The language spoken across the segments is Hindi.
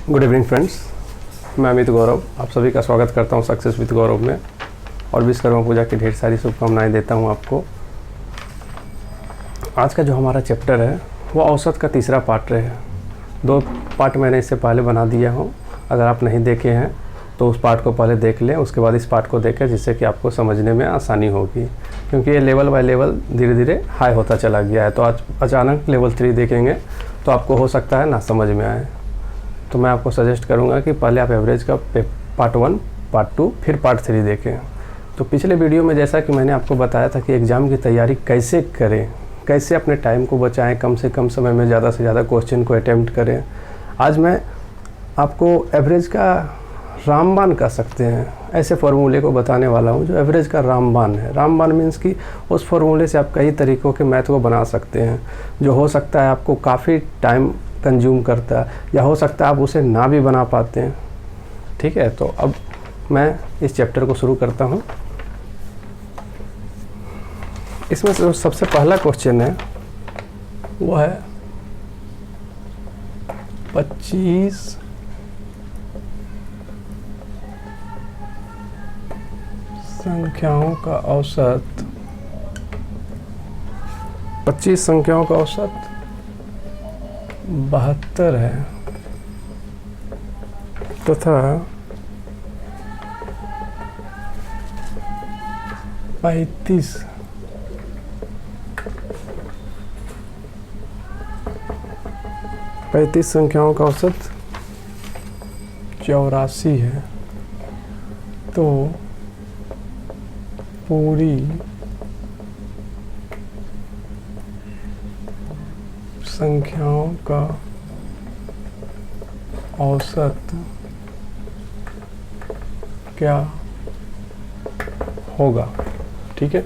गुड इवनिंग फ्रेंड्स, मैं अमित गौरव आप सभी का स्वागत करता हूं सक्सेस विद गौरव में और विश्वकर्मा पूजा की ढेर सारी शुभकामनाएं देता हूं आपको। आज का जो हमारा चैप्टर है वो औसत का तीसरा पार्ट है। 2 पार्ट मैंने इससे पहले बना दिया हूं, अगर आप नहीं देखे हैं तो उस पार्ट को पहले देख लें, उसके बाद इस पार्ट को देखें, जिससे कि आपको समझने में आसानी होगी, क्योंकि ये लेवल बाय लेवल धीरे धीरे हाई होता चला गया है। तो आज अचानक लेवल 3 देखेंगे तो आपको हो सकता है ना समझ में आए। तो मैं आपको सजेस्ट करूंगा कि पहले आप एवरेज का पार्ट 1, पार्ट 2 फिर पार्ट 3 देखें। तो पिछले वीडियो में जैसा कि मैंने आपको बताया था कि एग्ज़ाम की तैयारी कैसे करें, कैसे अपने टाइम को बचाएं, कम से कम समय में ज़्यादा से ज़्यादा क्वेश्चन को अटैम्प्ट करें। आज मैं आपको एवरेज का रामबाण कह सकते हैं, ऐसे फार्मूले को बताने वाला हूं जो एवरेज का रामबाण है। रामबाण मीन्स कि उस फार्मूले से आप कई तरीक़ों के मैथ को बना सकते हैं, जो हो सकता है आपको काफ़ी टाइम कंज्यूम करता है, या हो सकता है आप उसे ना भी बना पाते हैं। ठीक है, तो अब मैं इस चैप्टर को शुरू करता हूं। इसमें जो सबसे पहला क्वेश्चन है वो है 25 संख्याओं का औसत। 25 संख्याओं का औसत 72 है तथा 35 संख्याओं का औसत 84 है। तो पूरी संख्याओं का औसत क्या होगा। ठीक है,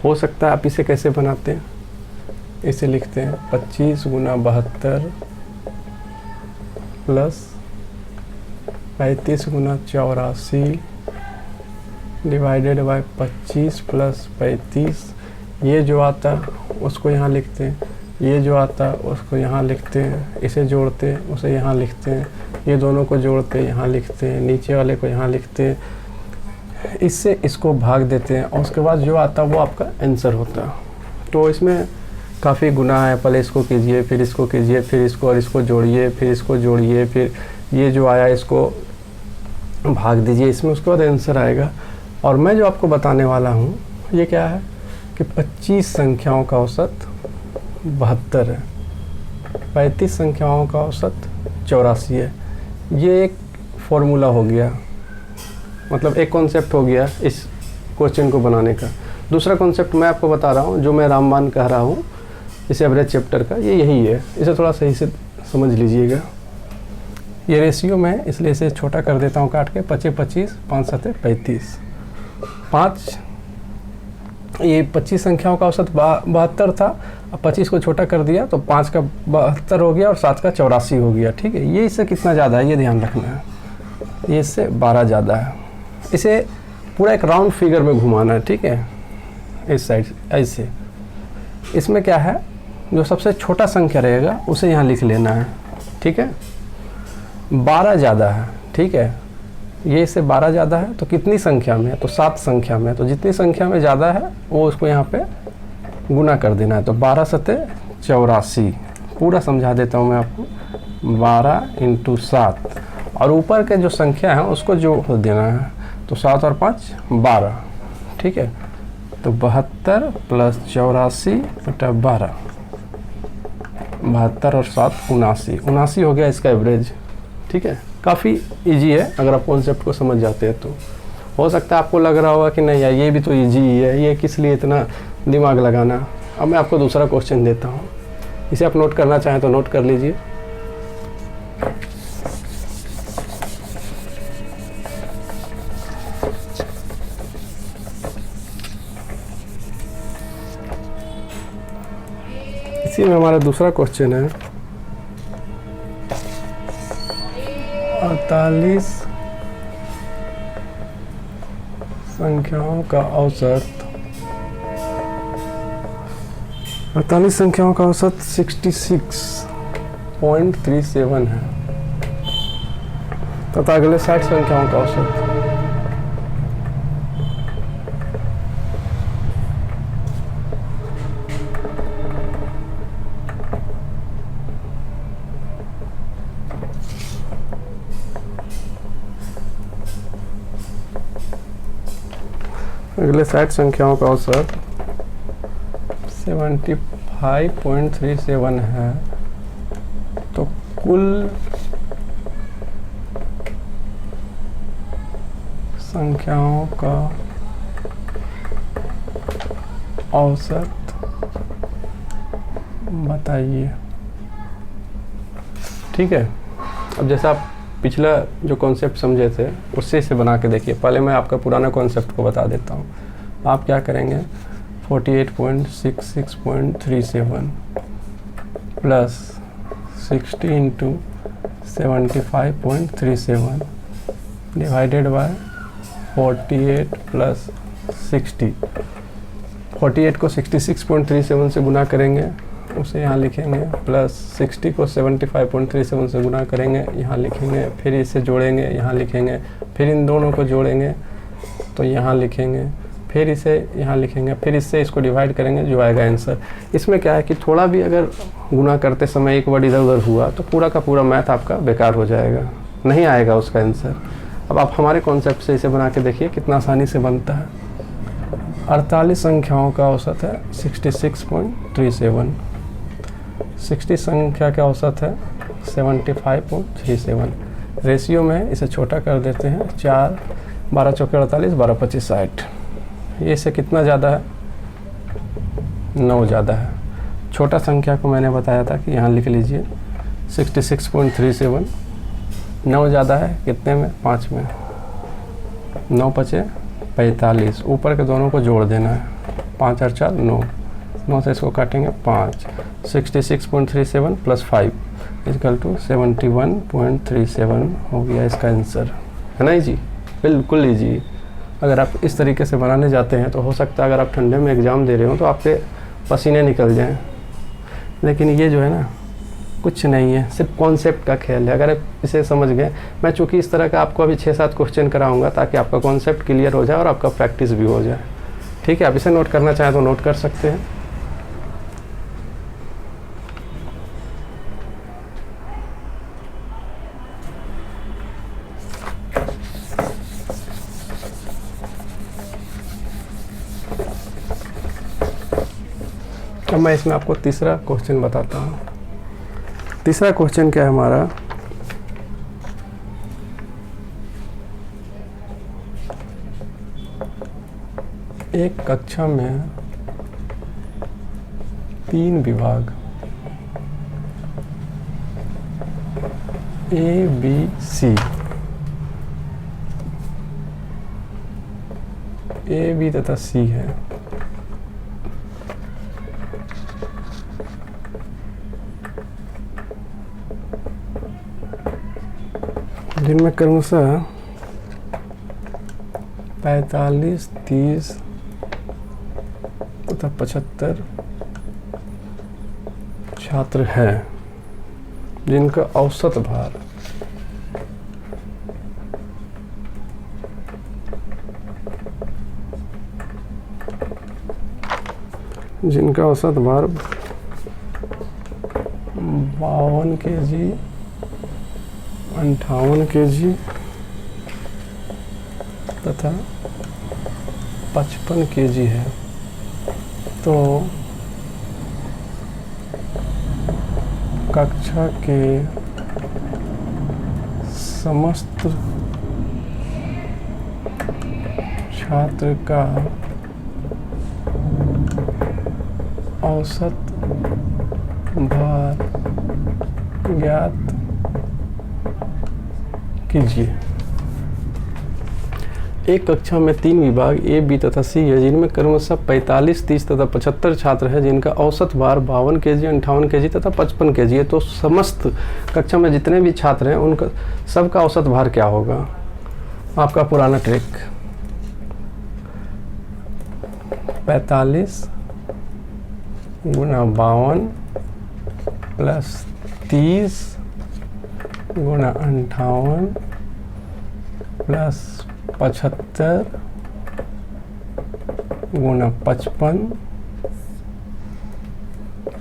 हो सकता है आप इसे कैसे बनाते हैं, इसे लिखते हैं 25 गुना 72 plus 35 Guna 84 divided by 25 plus 35। ये जो आता है उसको यहाँ लिखते हैं, ये जो आता है उसको यहाँ लिखते हैं, इसे जोड़ते हैं उसे यहाँ लिखते हैं, ये दोनों को जोड़ते हैं यहाँ लिखते हैं, नीचे वाले को यहाँ लिखते हैं, इससे इसको भाग देते हैं और उसके बाद जो आता है वो आपका आंसर होता है। तो इसमें काफ़ी गुना है, पहले इसको कीजिए, फिर इसको कीजिए, फिर इसको और इसको जोड़िए, फिर इसको जोड़िए, फिर ये जो आया इसको भाग दीजिए इसमें, उसके बाद आंसर आएगा। और मैं जो आपको बताने वाला हूँ ये क्या है कि 25 संख्याओं का औसत 72 है, 35 संख्याओं का औसत 84 है। ये एक फॉर्मूला हो गया, मतलब एक कॉन्सेप्ट हो गया इस क्वेश्चन को बनाने का। दूसरा कॉन्सेप्ट मैं आपको बता रहा हूँ, जो मैं रामबाण कह रहा हूँ इस एवरेज चैप्टर का, ये यही है। इसे थोड़ा सही से समझ लीजिएगा। ये रेशियो में इसलिए इसे छोटा कर देता हूँ काट के, 25 25 5 7 35 5। ये 25 संख्याओं का औसत 72 था, अब 25 को छोटा कर दिया तो 5 का 72 हो गया और 7 का 84 हो गया। ठीक है, ये इससे कितना ज़्यादा है ये ध्यान रखना है, ये इससे 12 ज़्यादा है। इसे पूरा एक राउंड फिगर में घुमाना है। ठीक है, इस साइड ऐसे। इसमें क्या है, जो सबसे छोटा संख्या रहेगा उसे यहाँ लिख लेना है। ठीक है, 12 ज़्यादा है। ठीक है, ये इससे 12 ज़्यादा है तो कितनी संख्या में है, तो 7 संख्या में है। तो जितनी संख्या में ज़्यादा है वो उसको यहाँ पे गुना कर देना है। तो 12 सते 84, पूरा समझा देता हूँ मैं आपको, 12 × 7 और ऊपर के जो संख्या है उसको जोड़ देना है। तो 7 और 5 12। ठीक है, तो 72 प्लस 84 बटा 12, 72 और 7 79 हो गया इसका एवरेज। ठीक है, काफ़ी इजी है अगर आप कॉन्सेप्ट को समझ जाते हैं तो। हो सकता है आपको लग रहा होगा कि नहीं यार ये भी तो इजी ही है, ये किस लिए इतना दिमाग लगाना। अब मैं आपको दूसरा क्वेश्चन देता हूँ, इसे आप नोट करना चाहें तो नोट कर लीजिए। इसी में हमारा दूसरा क्वेश्चन है 48 संख्याओं का औसत 48 संख्याओं का औसत 66.37 है। तथा अगले 60 संख्याओं का औसत। अगले 60 संख्याओं का औसत 75.37 है। तो कुल संख्याओं का औसत बताइए। ठीक है, अब जैसा आप पिछला जो कॉन्सेप्ट समझे थे उससे इसे बना के देखिए। पहले मैं आपका पुराना कॉन्सेप्ट को बता देता हूँ। आप क्या करेंगे, 48.66.37 plus 60 into 75.37 divided by 48 plus 60। 48 को 66.37 से गुना करेंगे, उसे यहाँ लिखेंगे, प्लस 60 को 75.37 से गुना करेंगे, यहाँ लिखेंगे, फिर इसे जोड़ेंगे, यहाँ लिखेंगे, फिर इन दोनों को जोड़ेंगे तो यहाँ लिखेंगे, फिर इसे यहाँ लिखेंगे, फिर इससे इसको डिवाइड करेंगे, जो आएगा आंसर। इसमें क्या है कि थोड़ा भी अगर गुना करते समय एक वर्ड इधर उधर हुआ तो पूरा का पूरा मैथ आपका बेकार हो जाएगा, नहीं आएगा उसका आंसर। अब आप हमारे कॉन्सेप्ट से इसे बना के देखिए कितना आसानी से बनता है। 48 संख्याओं का औसत है 66.37, 60 संख्या का औसत है 75.37। रेशियो में इसे छोटा कर देते हैं, 4 12 चौके 48, 12 25 60। ये से कितना ज़्यादा है, 9 ज़्यादा है। छोटा संख्या को मैंने बताया था कि यहाँ लिख लीजिए 66.37, 9 ज़्यादा है कितने में, 5 में, 9 पचे 45, ऊपर के दोनों को जोड़ देना है, 5 और 4 9, 9 से इसको काटेंगे 5, 66.37 प्लस 5 इक्वल टू 71.37 हो गया इसका आंसर, है ना जी। बिल्कुल ईजी। अगर आप इस तरीके से बनाने जाते हैं तो हो सकता है अगर आप ठंडे में एग्ज़ाम दे रहे हो तो आपके पसीने निकल जाएं, लेकिन ये जो है ना कुछ नहीं है, सिर्फ कॉन्सेप्ट का खेल है। अगर आप इसे समझ गए, मैं चूँकि इस तरह का आपको अभी 6-7 क्वेश्चन कराऊंगा ताकि आपका कॉन्सेप्ट क्लियर हो जाए और आपका प्रैक्टिस भी हो जाए। ठीक है, आप इसे नोट करना चाहें तो नोट कर सकते हैं। अब मैं इसमें आपको तीसरा क्वेश्चन बताता हूँ। तीसरा क्वेश्चन क्या है हमारा, एक कक्षा में 3 विभाग A B C, A B तथा सी है। जिनमें क्रमशः 45, 30 तथा 75 छात्र हैं, जिनका औसत भार जिनका औसत भार 52 kg, 58 kg तथा 55 kg है। तो कक्षा के समस्त छात्र का औसत भार ज्ञात कीजिए। एक कक्षा में 3 विभाग ए, बी तथा सी है, जिनमें क्रमशः 45, 30 तथा 75 छात्र हैं, जिनका औसत भार 52 kg, 58 kg तथा 55 kg है। तो समस्त कक्षा में जितने भी छात्र हैं उनका सबका औसत भार क्या होगा। आपका पुराना ट्रिक 45 गुना 52 प्लस 30 गुना 58 प्लस 75 गुना 55,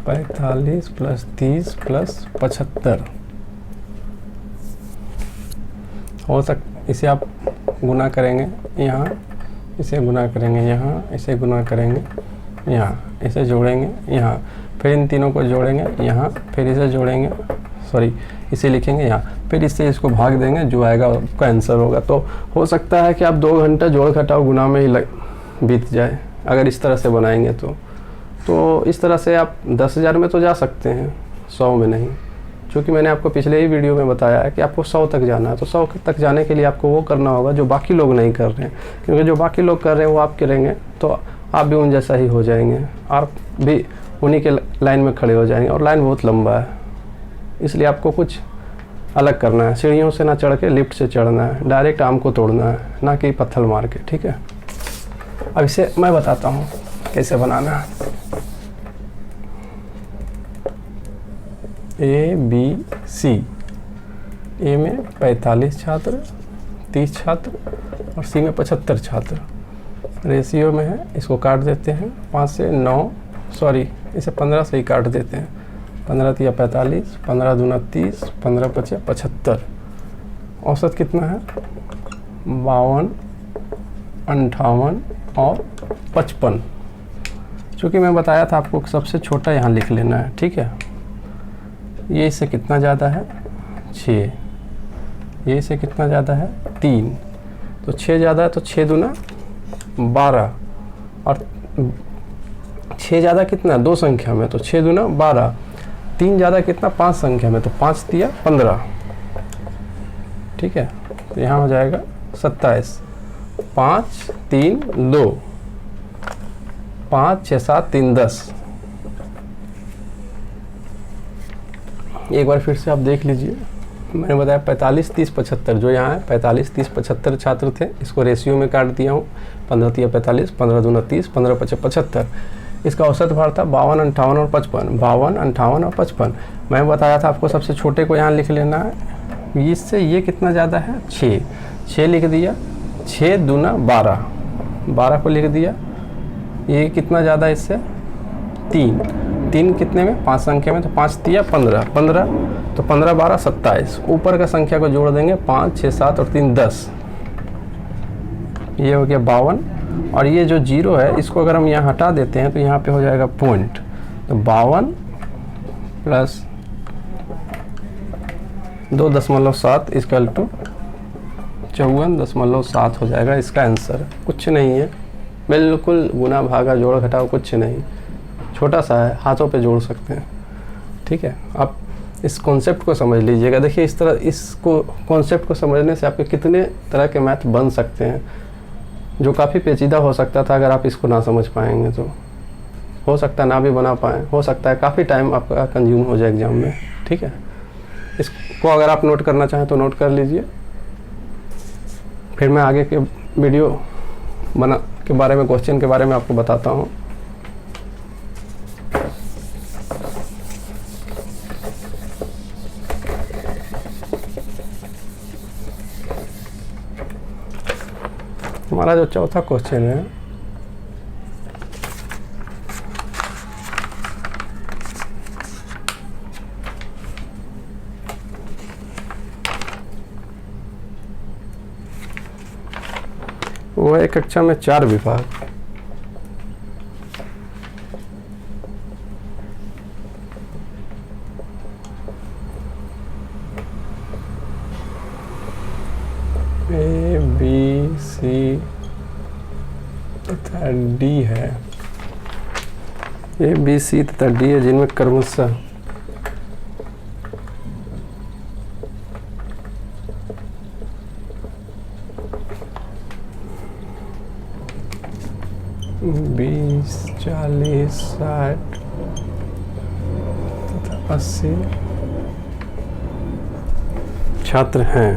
45 प्लस 30 प्लस 75। इसे आप गुना करेंगे यहाँ, इसे गुना करेंगे यहाँ, इसे गुना करेंगे यहाँ, इसे जोड़ेंगे यहाँ, फिर इन तीनों को जोड़ेंगे यहाँ, फिर इसे जोड़ेंगे, सॉरी इसे लिखेंगे यहाँ, फिर इससे इसको भाग देंगे, जो आएगा आपका आंसर होगा। तो हो सकता है कि आप 2 घंटा जोड़ घटाव गुना में ही बीत जाए अगर इस तरह से बनाएंगे तो इस तरह से आप 10,000 में तो जा सकते हैं, 100 में नहीं। क्योंकि मैंने आपको पिछले ही वीडियो में बताया है कि आपको 100 तक जाना है, तो 100 तक जाने के लिए आपको वो करना होगा जो बाकी लोग नहीं कर रहे हैं, क्योंकि जो बाकी लोग कर रहे हैं वो आप करेंगे तो आप भी उन जैसा ही हो जाएंगे, आप भी उन्हीं के लाइन में खड़े हो जाएंगे, और लाइन बहुत लंबा है, इसलिए आपको कुछ अलग करना है। सीढ़ियों से ना चढ़ के लिफ्ट से चढ़ना है, डायरेक्ट आम को तोड़ना है, ना कि पत्थर मार के, ठीक है। अब इसे मैं बताता हूँ कैसे बनाना है। A B C, ए में 45 छात्र, 30 छात्र और सी में 75 छात्र रेशियो में है। इसको काट देते हैं 5 से 9, सॉरी इसे 15 से ही काट देते हैं। 15 तिया 45, 15 दूना 30, 15 पचिया 75। औसत कितना है? 52, 58 और 55। चूँकि मैं बताया था आपको सबसे छोटा यहाँ लिख लेना है, ठीक है। ये इससे कितना ज़्यादा है? 6। ये इससे कितना ज़्यादा है? 3। तो 6 ज़्यादा है तो 6 दूना 12, और 6 ज़्यादा कितना? 2 संख्या में, तो 6 दूना 12। 3 ज़्यादा कितना? 5 संख्या में, तो 5 तिया 15, ठीक है। तो यहाँ हो जाएगा 27। 5 3 2, 5 6 7 3 10। एक बार फिर से आप देख लीजिए, मैंने बताया 45 30 75, जो यहाँ है 45 30 75 छात्र थे, इसको रेशियो में काट दिया हूँ। 15 तिया 45, 15 दूना 30, 15 पचिया 75। इसका औसत भार था 52, 58 और 55। 52, 58 और 55। मैं बताया था आपको सबसे छोटे को यहाँ लिख लेना है। इससे ये कितना ज़्यादा है? 6। 6 लिख दिया। 6 दूना 12, 12 को लिख दिया। ये कितना ज़्यादा इससे? 3। 3 कितने में? 5 संख्या में, तो 5 तिया 15, 15 तो 15 12 27। ऊपर का संख्या को जोड़ देंगे, 5 6 7 और 3 10। ये हो गया 52। और ये जो 0 है इसको अगर हम यहाँ हटा देते हैं तो यहाँ पे हो जाएगा पॉइंट। तो 52 प्लस 2.7 इक्वल टू 54.7 हो जाएगा। इसका आंसर कुछ नहीं है, बिल्कुल गुना भागा जोड़ घटाव कुछ नहीं, छोटा सा है, हाथों पे जोड़ सकते हैं, ठीक है। आप इस कॉन्सेप्ट को समझ लीजिएगा। देखिए इस तरह इसको कॉन्सेप्ट को समझने से आपके कितने तरह के मैथ बन सकते हैं, जो काफ़ी पेचीदा हो सकता था अगर आप इसको ना समझ पाएंगे तो। हो सकता है ना भी बना पाएँ, हो सकता है काफ़ी टाइम आपका कंज्यूम हो जाए एग्ज़ाम में, ठीक है। इसको अगर आप नोट करना चाहें तो नोट कर लीजिए, फिर मैं आगे के वीडियो के बारे में, क्वेश्चन के बारे में आपको बताता हूँ। हमारा जो चौथा क्वेश्चन है, वो है कक्षा में 4 विभाग। A B C तथा D है। A B C तथा D है, जिनमें क्रमशः बीस 40 60 तथा 80 छात्र हैं।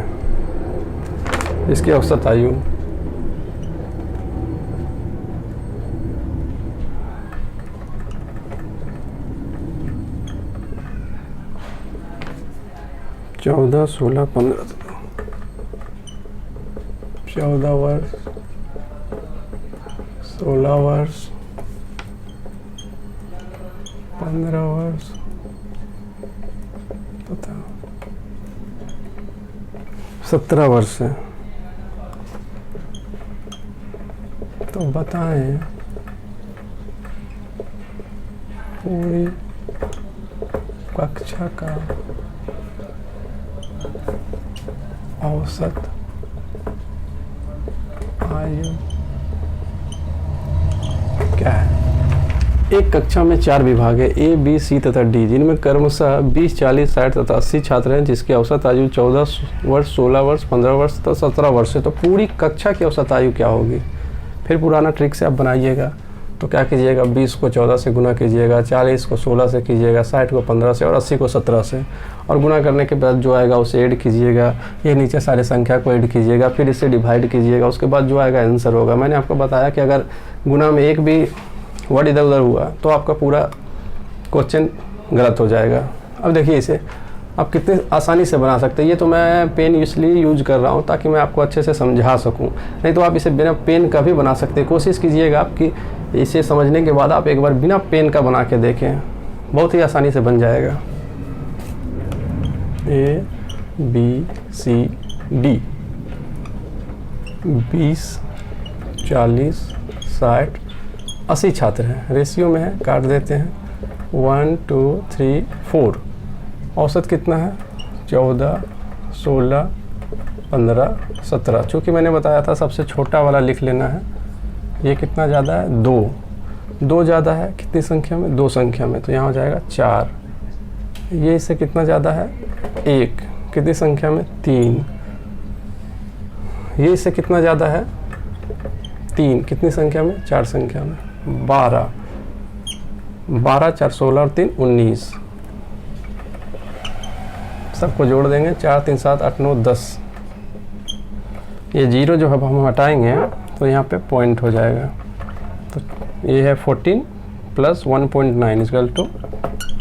इसकी औसत आयु 14 16 15। 14 वर्ष, 16 वर्ष, 15 वर्ष तथा 17 वर्ष है। तो बताएं पूरी कक्षा का औसत आयु क्या है। एक कक्षा में 4 विभाग है, ए, बी, सी तथा डी, जिनमें क्रमशः 20, 40, 60 तथा 80 छात्र हैं, जिसकी औसत आयु 14 वर्ष, 16 वर्ष, 15 वर्ष तथा 17 वर्ष है। तो पूरी कक्षा की औसत आयु क्या होगी। फिर पुराना ट्रिक से आप बनाइएगा। तो क्या कीजिएगा, 20 को 14 से गुना कीजिएगा, 40 को 16 से कीजिएगा, 60 को 15 से और 80 को 17 से, और गुना करने के बाद जो आएगा उसे ऐड कीजिएगा। ये नीचे सारे संख्या को ऐड कीजिएगा, फिर इसे डिवाइड कीजिएगा, उसके बाद जो आएगा आंसर होगा। मैंने आपको बताया कि अगर गुना में एक भी वर्ड इधर उधर हुआ तो आपका पूरा क्वेश्चन गलत हो जाएगा। अब देखिए इसे आप कितने आसानी से बना सकते हैं। ये तो मैं पेन इसलिए यूज कर रहा हूँ ताकि मैं आपको अच्छे से समझा सकूँ, नहीं तो आप इसे बिना पेन का भी बना सकते हैं। कोशिश कीजिएगा आपकी इसे समझने के बाद आप एक बार बिना पेन का बना के देखें, बहुत ही आसानी से बन जाएगा। ए, बी, सी, डी 20, 40, 60, 80 छात्र हैं। रेशियो में है, काट देते हैं 1, 2, 3, 4। औसत कितना है 14, 16, 15, 17। चूँकि मैंने बताया था सबसे छोटा वाला लिख लेना है। ये कितना ज़्यादा है 2 ज़्यादा है कितनी संख्या में 2 संख्या में, तो यहाँ हो जाएगा 4। ये इससे कितना ज़्यादा है 1 कितनी संख्या में 3। ये इससे कितना ज़्यादा है 3 कितनी संख्या में 4 संख्या में 12। 12, 4, 16 और 3, 19। सबको जोड़ देंगे 4, 3, 7, 8, 9, 10। ये 0 जो हम हटाएंगे तो यहाँ पे पॉइंट हो जाएगा। तो ये है 14 + 1.9 =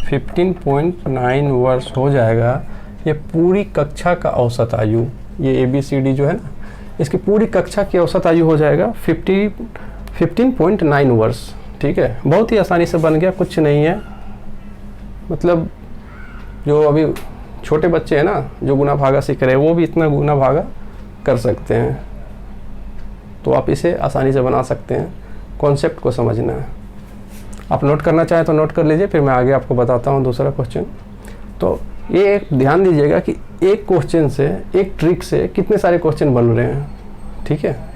15.9 वर्ष हो जाएगा। ये पूरी कक्षा का औसत आयु, ये ABCD जो है ना, इसकी पूरी कक्षा की औसत आयु हो जाएगा 15.9 वर्ष। ठीक है, बहुत ही आसानी से बन गया, कुछ नहीं है। मतलब जो अभी छोटे बच्चे हैं ना, जो गुना भागा सीख रहे हैं, वो भी इतना गुना भागा कर सकते हैं। तो आप इसे आसानी से बना सकते हैं, कॉन्सेप्ट को समझना है। आप नोट करना चाहें तो नोट कर लीजिए, फिर मैं आगे आपको बताता हूँ दूसरा क्वेश्चन। तो ये एक ध्यान दीजिएगा कि एक क्वेश्चन से, एक ट्रिक से कितने सारे क्वेश्चन बन रहे हैं। ठीक है,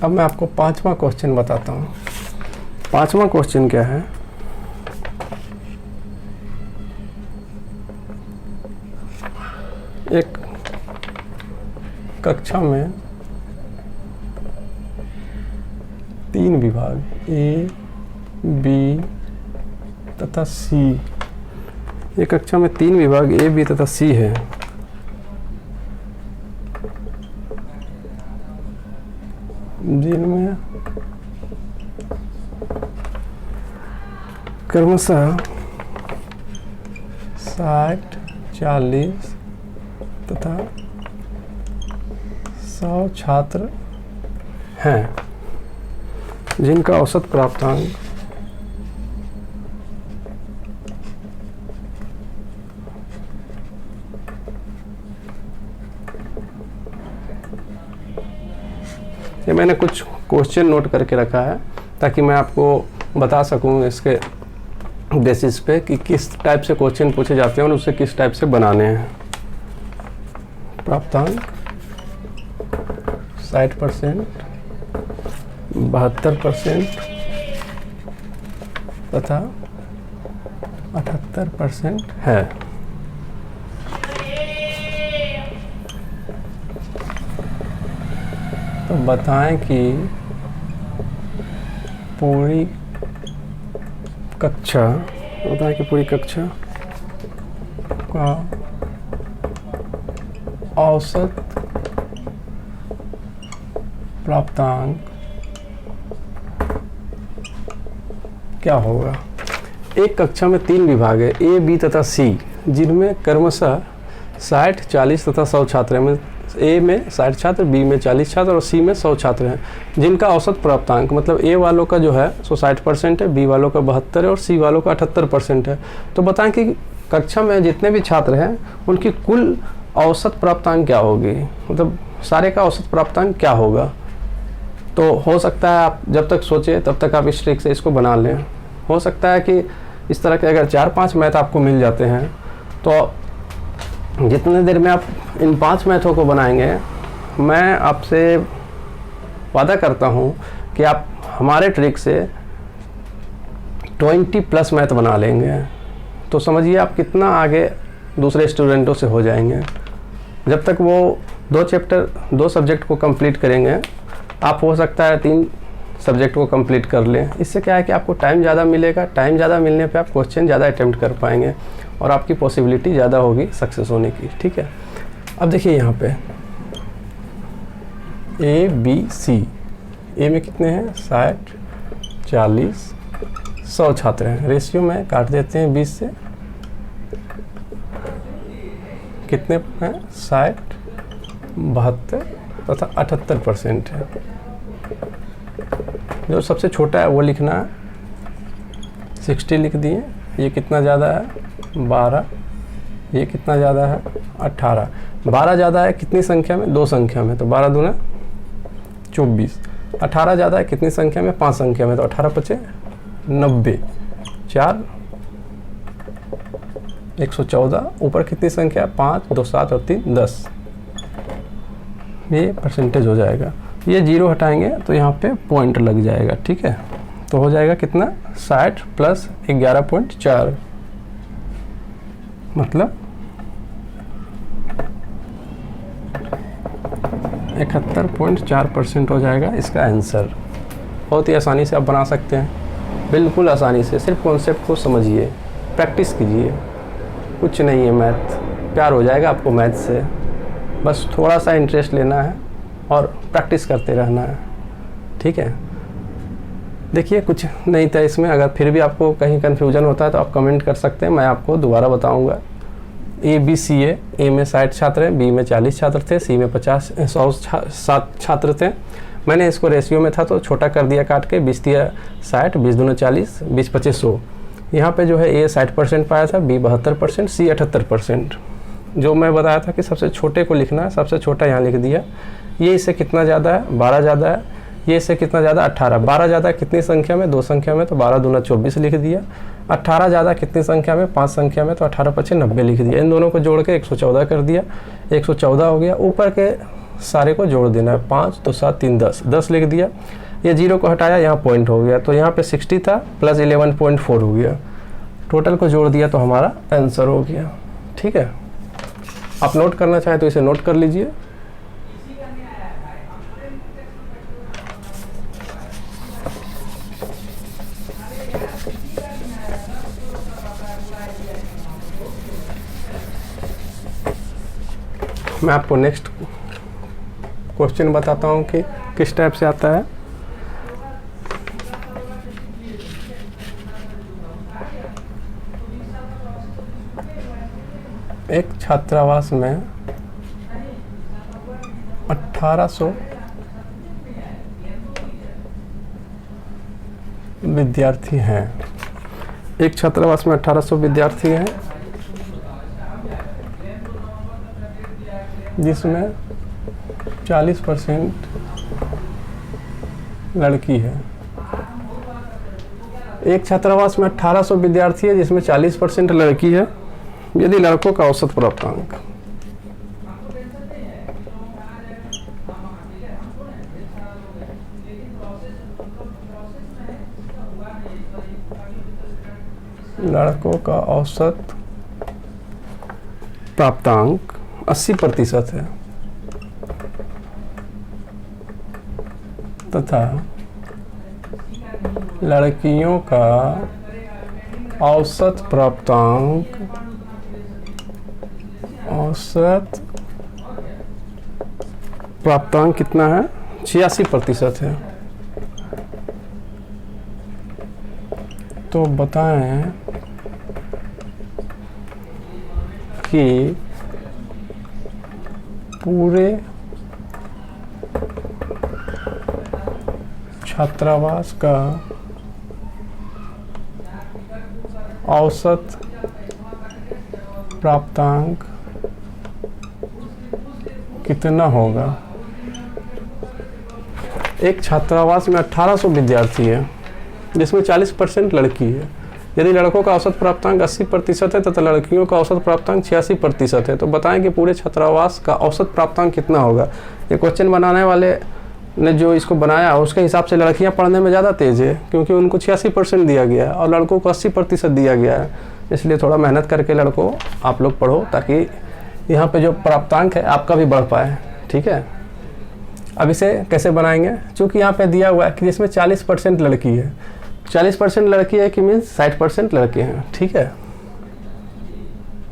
अब मैं आपको 5वां क्वेश्चन बताता हूँ। 5वां क्वेश्चन क्या है, एक कक्षा में 3 विभाग A, B तथा C। एक कक्षा में 3 विभाग A, B तथा C है। जिनमें क्रमशः 60, 40 तथा 100 छात्र हैं, जिनका औसत प्राप्तांक ये मैंने कुछ क्वेश्चन नोट करके रखा है ताकि मैं आपको बता सकूं इसके बेसिस पे कि किस टाइप से क्वेश्चन पूछे जाते हैं और उसे किस टाइप से बनाने हैं। प्राप्तांक 60%, 72% तथा 78% है। तो बताएं कि पूरी कक्षा का औसत प्राप्तांक क्या होगा। एक कक्षा में 3 विभाग है, ए, बी तथा सी, जिनमें क्रमशः 60, 40 तथा 100 छात्र हैं। ए में 60 छात्र, बी में 40 छात्र और सी में 100 छात्र हैं, जिनका औसत प्राप्तांक मतलब ए वालों का जो है 60% है, बी वालों का 72 है और सी वालों का 78% है। तो बताएं कि कक्षा में जितने भी छात्र हैं उनकी कुल औसत प्राप्तांक क्या होगी, मतलब सारे का औसत प्राप्तांक क्या होगा। तो हो सकता है आप जब तक सोचे तब तक आप इस ट्रिक से इसको बना लें। हो सकता है कि इस तरह के अगर 4-5 मैथ आपको मिल जाते हैं तो जितने देर में आप इन 5 मैथों को बनाएंगे, मैं आपसे वादा करता हूं कि आप हमारे ट्रिक से 20+ मैथ बना लेंगे। तो समझिए आप कितना आगे दूसरे स्टूडेंटों से हो जाएंगे। जब तक वो 2 सब्जेक्ट को कंप्लीट करेंगे, आप हो सकता है 3 सब्जेक्ट को कंप्लीट कर लें। इससे क्या है कि आपको टाइम ज़्यादा मिलेगा, टाइम ज़्यादा मिलने पे आप क्वेश्चन ज़्यादा अटेम्प्ट कर पाएंगे और आपकी पॉसिबिलिटी ज़्यादा होगी सक्सेस होने की। ठीक है, अब देखिए यहाँ पे ए, बी, सी। ए में कितने हैं 60, 40, 100 छात्र हैं। रेशियो में काट देते हैं 20 से, कितने हैं 60, 72 तथा 78% है। जो सबसे छोटा है वो लिखना है, 60 लिख दिए। ये कितना ज़्यादा है 12, ये कितना ज़्यादा है 18। 12 ज़्यादा है कितनी संख्या में 2 संख्या में, तो 12 दूना 24। 18 ज़्यादा है कितनी संख्या में 5 संख्या में, तो 18 पचे 90, 4 114। ऊपर कितनी संख्या है 5, 2 7 और 3 10। ये परसेंटेज हो जाएगा। ये 0 हटाएंगे तो यहाँ पे पॉइंट लग जाएगा। ठीक है, तो हो जाएगा कितना 60 + 11.4 मतलब 71.4% हो जाएगा इसका आंसर। बहुत ही आसानी से आप बना सकते हैं, बिल्कुल आसानी से। सिर्फ कॉन्सेप्ट को समझिए, प्रैक्टिस कीजिए, कुछ नहीं है मैथ, प्यार हो जाएगा आपको मैथ से। बस थोड़ा सा इंटरेस्ट लेना है और प्रैक्टिस करते रहना है। ठीक है, देखिए कुछ नहीं था इसमें। अगर फिर भी आपको कहीं कन्फ्यूजन होता है तो आप कमेंट कर सकते हैं, मैं आपको दोबारा बताऊंगा। ए, बी, सी है। ए में 60 छात्र हैं, बी में 40 छात्र थे, सी में 100 छात्र थे। मैंने इसको रेशियो में था तो छोटा कर दिया काट के, 20 दिया 60, 20 दूना 40, 20 25 100। यहाँ पे जो है ए 60% पाया था, बी 72%, सी 78%। जो मैं बताया था कि सबसे छोटे को लिखना है, सबसे छोटा यहाँ लिख दिया। ये इससे कितना ज़्यादा है 12 ज़्यादा है, ये इससे कितना ज़्यादा 18। 12 ज़्यादा कितनी संख्या में 2 संख्या में, तो 12 दूना 24 लिख दिया। 18 ज़्यादा कितनी संख्या में 5 संख्या में, तो 18 पचे 90 लिख दिया। इन दोनों को जोड़ के 114 कर दिया, 114 हो गया। ऊपर के सारे को जोड़ देना है, 5 2 7 3 10, 10 लिख दिया। ये 0 को हटाया, यहाँ पॉइंट हो गया, तो यहाँ पे 60 था प्लस 11.4 हो गया। टोटल को जोड़ दिया तो हमारा आंसर हो गया। ठीक है, आप नोट करना चाहें तो इसे नोट कर लीजिए। मैं आपको नेक्स्ट क्वेश्चन बताता हूँ कि किस टाइप से आता है। एक छात्रावास में 1800 विद्यार्थी हैं। एक छात्रावास में 1800 विद्यार्थी हैं, जिसमें 40% लड़की है। एक छात्रावास में 1800 विद्यार्थी है जिसमें 40% लड़की है। यदि लड़कों का औसत प्राप्तांक लड़कों का औसत प्राप्तांक 80% है तथा लड़कियों का औसत प्राप्तांक कितना है 86% है, तो बताएं कि पूरे छात्रावास का औसत प्राप्तांक कितना होगा। एक छात्रावास में 1800 विद्यार्थी है जिसमें 40% लड़की है। यदि लड़कों का औसत प्राप्तांक 80% है तथा लड़कियों का औसत प्राप्तांक 86% है, तो बताएं कि पूरे छात्रावास का औसत प्राप्तांक कितना होगा। ये क्वेश्चन बनाने वाले ने जो इसको बनाया उसके हिसाब से लड़कियां पढ़ने में ज़्यादा तेज़ है, क्योंकि उनको 86% दिया गया है और लड़कों को 80% दिया गया है। इसलिए थोड़ा मेहनत करके लड़कों आप लोग पढ़ो, ताकि यहाँ पे जो प्राप्तांक है आपका भी बढ़ पाए। ठीक है, अब इसे कैसे बनाएंगे। चूँकि यहाँ पे दिया हुआ है कि जिसमें 40% लड़की है, 40% लड़की है कि मीन्स 60% लड़के हैं। ठीक है,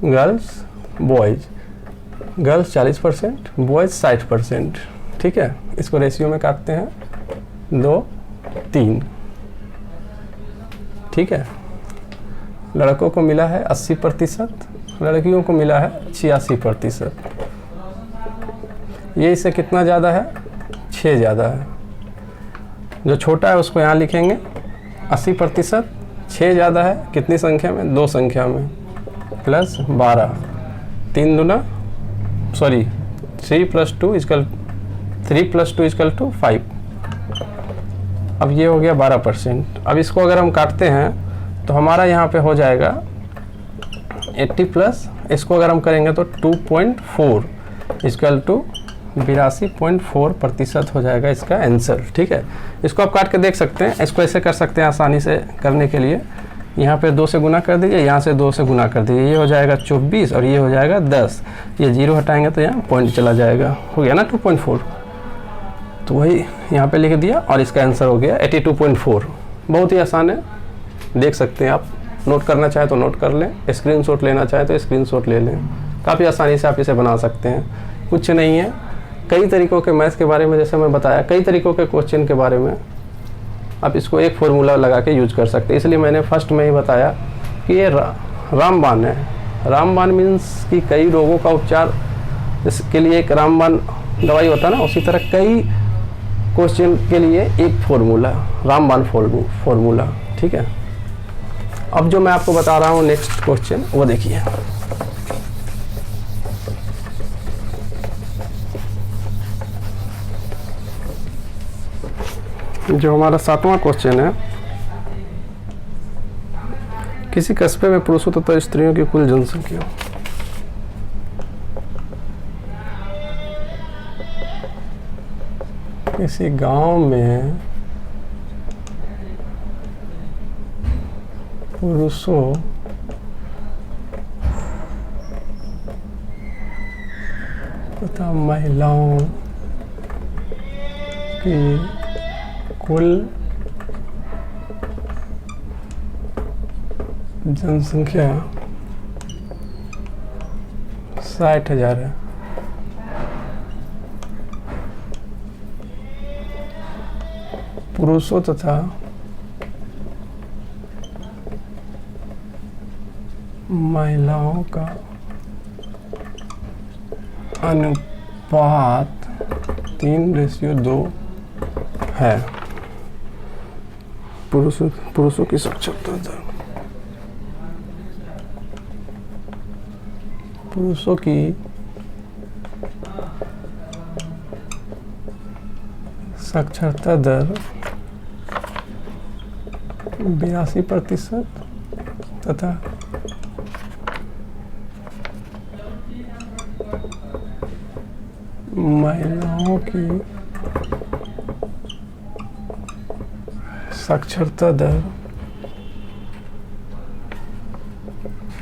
गर्ल्स बॉयज़, गर्ल्स 40%, बॉयज़ 60%। ठीक है, इसको रेशियो में काटते हैं 2, 3। ठीक है, लड़कों को मिला है 80%, लड़कियों को मिला है 86%। ये इससे कितना ज़्यादा है, 6 ज़्यादा है। जो छोटा है उसको यहाँ लिखेंगे 80%, 6 ज़्यादा है कितनी संख्या में, 2 संख्या में, प्लस 12, 3 दूना 3 + 2 = 5। अब ये हो गया 12%। अब इसको अगर हम काटते हैं तो हमारा यहाँ पे हो जाएगा 80 प्लस, इसको अगर हम करेंगे तो 2.4 = 82.4% हो जाएगा इसका आंसर। ठीक है, इसको आप काट के देख सकते हैं। इसको ऐसे कर सकते हैं आसानी से करने के लिए, यहाँ पे 2 से गुना कर दीजिए, यहाँ से 2 से गुना कर दीजिए, ये हो जाएगा 24 और ये हो जाएगा 10। ये 0 हटाएंगे तो यहाँ पॉइंट चला जाएगा, हो गया ना 2.4। तो वही यहाँ पे लिख दिया और इसका आंसर हो गया 82.4। बहुत ही आसान है, देख सकते हैं आप। नोट करना चाहे तो नोट कर लें, स्क्रीनशॉट लेना चाहे तो स्क्रीनशॉट ले लें। काफ़ी आसानी से आप इसे बना सकते हैं, कुछ नहीं है। कई तरीकों के मैथ्स के बारे में जैसे मैं बताया, कई तरीकों के क्वेश्चन के बारे में आप इसको एक फॉर्मूला लगा के यूज कर सकते हैं। इसलिए मैंने फर्स्ट में ही बताया कि ये रामबाण है। रामबाण मीन्स कि कई रोगों का उपचार इसके लिए एक रामबाण दवाई होता है ना, उसी तरह कई क्वेश्चन के लिए एक फॉर्मूला, रामबाण फॉर्मूला। ठीक है, अब जो मैं आपको बता रहा हूँ नेक्स्ट क्वेश्चन वो देखिए। जो हमारा 7वां क्वेश्चन है, किसी कस्बे में पुरुषों तथा स्त्रियों की कुल जनसंख्या। किसी गांव में पुरुषों तथा महिलाओं की कुल जनसंख्या 60,000 है। पुरुषों तथा महिलाओं का अनुपात 3:2 है। पुरुषों की साक्षरता दर, पुरुषों की साक्षरता दर 82% तथा महिलाओं की साक्षरता दर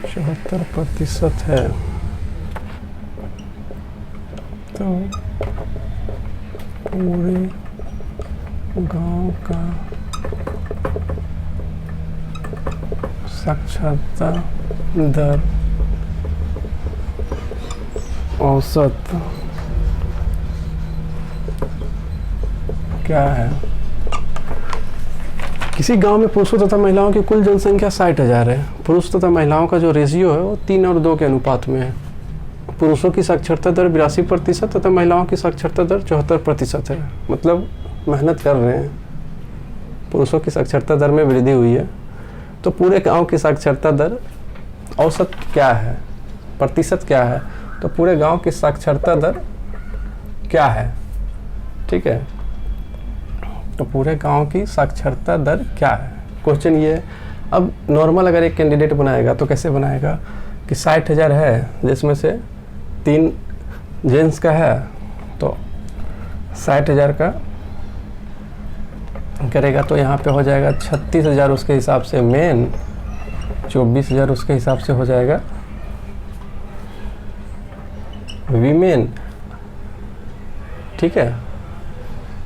74% है। तो पूरे गांव का साक्षरता दर औसत क्या है, किसी गांव में पुरुषों तथा महिलाओं की कुल जनसंख्या 60,000 है। पुरुष तथा महिलाओं का जो रेशियो है वो 3 और 2 के अनुपात में है। पुरुषों की साक्षरता दर 82% तथा महिलाओं की साक्षरता दर 74% है। मतलब मेहनत कर रहे हैं, पुरुषों की साक्षरता दर में वृद्धि हुई है। तो पूरे गांव की साक्षरता दर औसत क्या है, प्रतिशत क्या है? तो पूरे गांव की साक्षरता दर क्या है? ठीक है, तो पूरे गांव की साक्षरता दर क्या है, क्वेश्चन ये है। अब नॉर्मल अगर एक कैंडिडेट बनाएगा तो कैसे बनाएगा कि 60,000 है जिसमें से 3 जेंट्स का है, तो 60,000 का करेगा तो यहाँ पे हो जाएगा 36,000 उसके हिसाब से मेन, 24,000 उसके हिसाब से हो जाएगा वीमेन। ठीक है,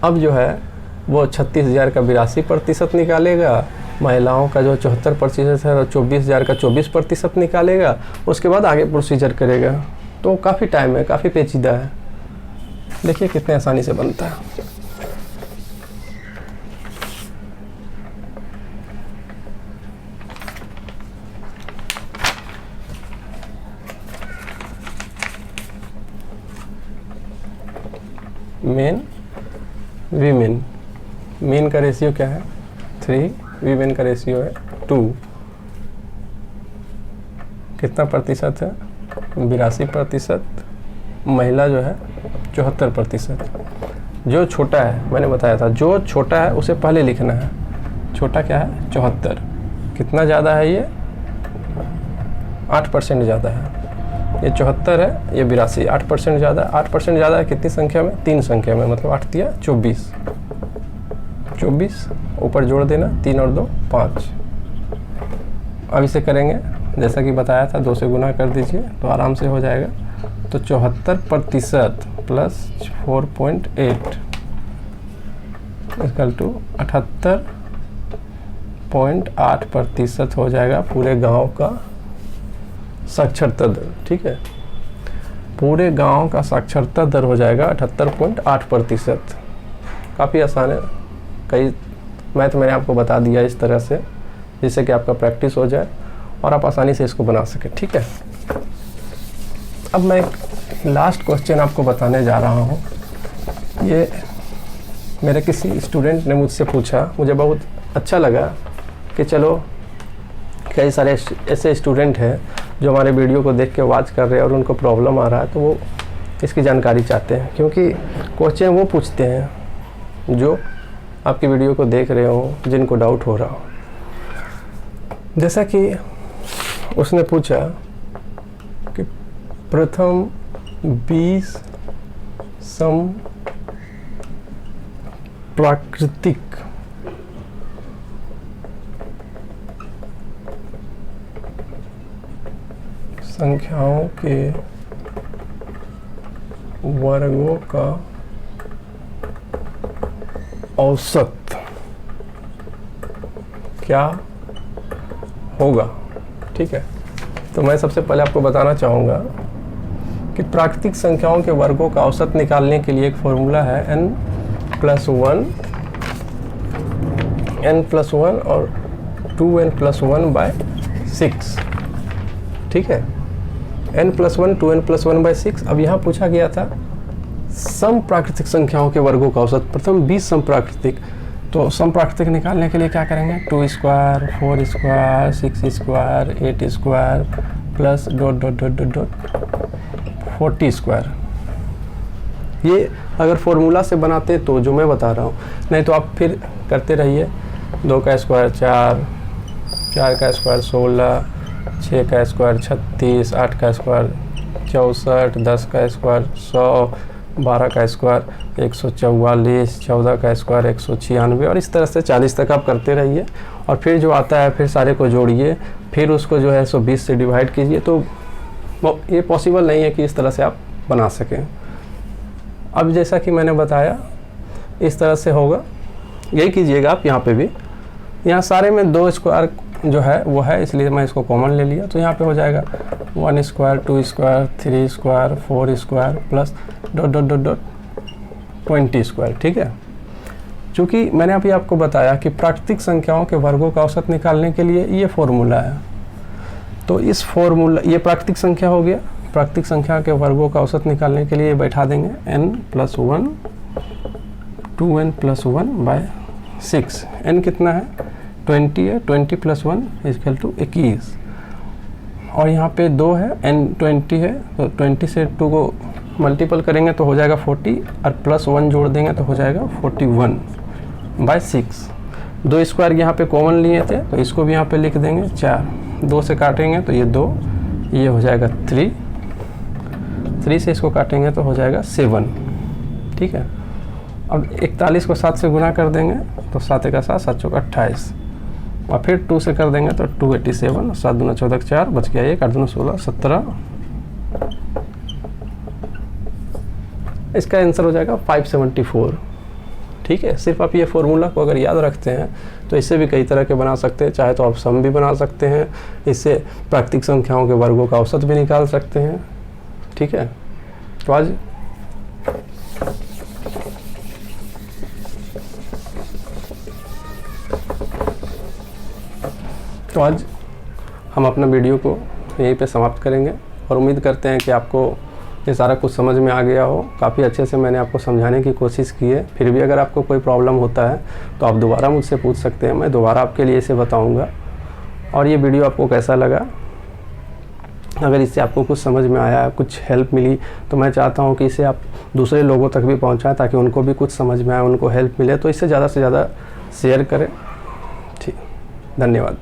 अब जो है वो 36,000 का 82% निकालेगा, महिलाओं का जो 74% है और 24,000 का 24% निकालेगा, उसके बाद आगे प्रोसीजर करेगा। तो काफ़ी टाइम है, काफ़ी पेचीदा है। देखिए कितने आसानी से बनता है। मेन वीमेन, मेन का रेशियो क्या है 3, वीमेन का रेशियो है 2। कितना प्रतिशत है 82%, महिला जो है 74%। जो छोटा है मैंने बताया था, जो छोटा है उसे पहले लिखना है। छोटा क्या है 74, कितना ज़्यादा है ये 8% ज़्यादा है। ये 74 है, ये 82, 8% ज़्यादा। 8% ज़्यादा है कितनी संख्या में, 3 संख्या में, मतलब 8 दिया 24, 24 ऊपर जोड़ देना, 3 और 2 5। अब इसे करेंगे जैसा कि बताया था, 2 से गुना कर दीजिए तो आराम से हो जाएगा। तो 74% प्लस 4.8 इक्वल टू 78.8% हो जाएगा पूरे गांव का साक्षरता दर। ठीक है, पूरे गांव का साक्षरता दर हो जाएगा 78.8%। काफ़ी आसान है, कई मैथ मैंने आपको बता दिया इस तरह से, जिससे कि आपका प्रैक्टिस हो जाए और आप आसानी से इसको बना सकें। ठीक है, अब मैं लास्ट क्वेश्चन आपको बताने जा रहा हूँ। ये मेरे किसी स्टूडेंट ने मुझसे पूछा, मुझे बहुत अच्छा लगा कि चलो कई सारे ऐसे स्टूडेंट हैं जो हमारे वीडियो को देख के वॉच कर रहे हैं और उनको प्रॉब्लम आ रहा है, तो वो इसकी जानकारी चाहते हैं। क्योंकि क्वेश्चन वो पूछते हैं जो आपकी वीडियो को देख रहे हो, जिनको डाउट हो रहा हो। जैसा कि उसने पूछा कि प्रथम 20 सम प्राकृतिक संख्याओं के वर्गों का औसत क्या होगा। ठीक है, तो मैं सबसे पहले आपको बताना चाहूँगा कि प्राकृतिक संख्याओं के वर्गों का औसत निकालने के लिए एक फॉर्मूला है n+1 और 2n+1/6। ठीक है, n+1 2n+1/6। अब यहाँ पूछा गया था सम प्राकृतिक संख्याओं के वर्गों का औसत, प्रथम 20 सम प्राकृतिक। तो सम प्राकृतिक निकालने के लिए क्या करेंगे, 2 square 4 square 6 square 8 square plus ... 40 square. ये अगर फॉर्मूला से बनाते तो जो मैं बता रहा हूँ, नहीं तो आप फिर करते रहिए। 2 का स्क्वायर 4, 4 का स्क्वायर 16, 6 का स्क्वायर 36, 8 का स्क्वायर 64, 10 का स्क्वायर 100, 12 का स्क्वायर 144, 14 का स्क्वायर 196 और इस तरह से 40 तक आप करते रहिए। और फिर जो आता है फिर सारे को जोड़िए, फिर उसको जो है 120 से डिवाइड कीजिए। तो ये पॉसिबल नहीं है कि इस तरह से आप बना सकें। अब जैसा कि मैंने बताया इस तरह से होगा, यही कीजिएगा आप। यहाँ पे भी, यहाँ सारे में 2 स्क्वायर जो है वो है, इसलिए मैं इसको कॉमन ले लिया। तो यहाँ पे हो जाएगा 1 square 2 square 3 square 4 square plus ... 20 square. ठीक है, चूँकि मैंने अभी आपको बताया कि प्राकृतिक संख्याओं के वर्गों का औसत निकालने के लिए ये फॉर्मूला है, तो इस फॉर्मूला, ये प्राकृतिक संख्या हो गया, प्राकृतिक संख्या के वर्गों का औसत निकालने के लिए बैठा देंगे n+1 2n+1/6। n कितना है, 20 है, 20 + 1 = 21, और यहाँ पे 2 है, n 20 है, तो 20 से 2 को मल्टीपल करेंगे तो हो जाएगा 40, और +1 जोड़ देंगे तो हो जाएगा 41/6। 2 स्क्वायर यहाँ पे कॉमन लिए थे तो इसको भी यहाँ पे लिख देंगे 4, 2 से काटेंगे तो ये 2, ये हो जाएगा 3, 3 से इसको काटेंगे तो हो जाएगा 7। ठीक है, अब 41 को 7 से गुना कर देंगे तो 7 × 7 7 × 28, और फिर 2 से कर देंगे तो 287, 7 दूना 14 4, बच गया 1, 8 दूना 16 17। इसका आंसर हो जाएगा 574। ठीक है, सिर्फ आप ये फॉर्मूला को अगर याद रखते हैं तो इससे भी कई तरह के बना सकते हैं, चाहे तो आप सम भी बना सकते हैं, इससे प्राकृतिक संख्याओं के वर्गों का औसत भी निकाल सकते हैं। ठीक है, तो आज हम अपना वीडियो को यहीं पे समाप्त करेंगे, और उम्मीद करते हैं कि आपको ये सारा कुछ समझ में आ गया हो। काफ़ी अच्छे से मैंने आपको समझाने की कोशिश की है, फिर भी अगर आपको कोई प्रॉब्लम होता है तो आप दोबारा मुझसे पूछ सकते हैं, मैं दोबारा आपके लिए इसे बताऊंगा। और ये वीडियो आपको कैसा लगा, अगर इससे आपको कुछ समझ में आया, कुछ हेल्प मिली, तो मैं चाहता हूँ कि इसे आप दूसरे लोगों तक भी पहुँचाएँ ताकि उनको भी कुछ समझ में आए, उनको हेल्प मिले। तो इससे ज़्यादा से ज़्यादा शेयर करें। ठीक, धन्यवाद।